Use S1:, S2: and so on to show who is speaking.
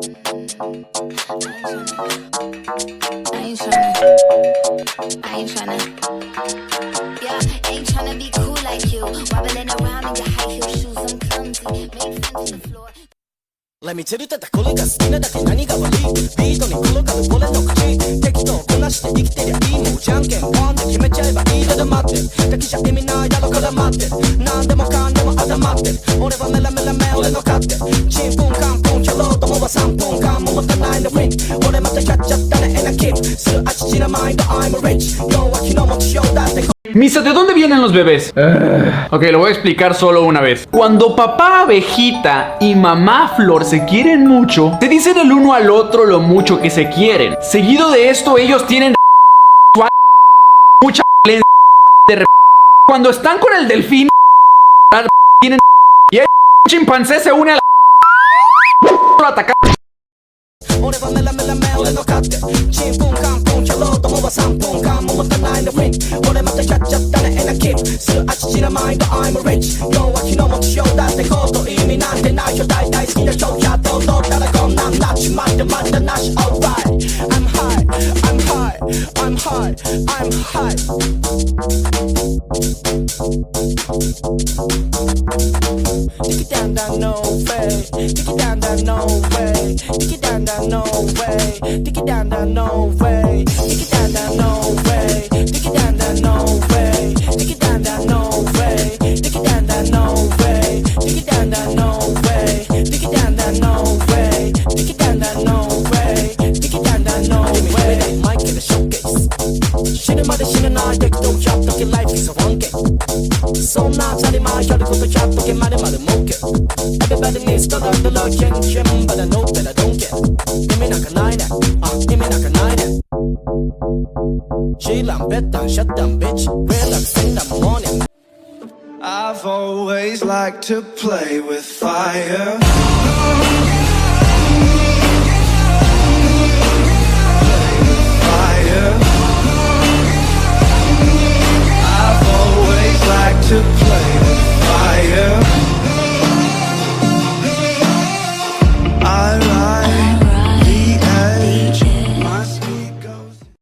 S1: Yeah, ain't tryna be cool like you. Wobbling around in your high heel shoes, I'm clumsy. Make friends on the floor.
S2: Let me tell you thatこれが好きなだけ何が悪いビートに転がる俺の口適当こなして生きてりゃいいもんじゃんけんポンで決めちゃえばいいので待ってだけじゃ意味ないだろから待って何でもかんでも頭って俺はメラメラメ俺の勝手チンプンカンプンキャローともは3分間も持たないのフィン俺またやっちゃったねエナキップするあちちなマインド I'm rich 今日は昨日もしようだって
S3: Misa, ¿de dónde vienen los bebés? Ok, lo voy a explicar solo una vez. Cuando papá abejita y mamá flor se quieren mucho, se dicen el uno al otro lo mucho que se quieren. Seguido de esto, ellos tienen mucha de cuando están con el delfín tienen y el chimpancé se une a la atacar.
S2: 俺はメラメラメ俺の勝手チンプンカンプンキャローともは3分間も持たないのフィン俺またやっちゃったねエナキップするあちちなマインド I'm rich 今日は昨日もしようだってこと意味なんてないよ大体好きな人キャット踊ったらこんなんなっちまってまだなし Alright I'm high I'm high I'm high I'm high Dig it down down no way Dig it down down no way Dig it down down no way Dig it down down no way Dig it down down no way Dig it down down no way Dig it down down no way Dig it down down no way Dig it down down no way Dig it down down no way Dig it down down no way Dig it down down no wayマイクでショーケース死ぬまで死なない適当やっとけライフis a one gameそんな当たり前やることやっとけまるまる儲け Everybody needs to learn the logic But I know that I don't get 意味なんかないね意味なんかないね Chill and bed down, shut down bitch Relax in the morning
S4: I've always liked to play with fire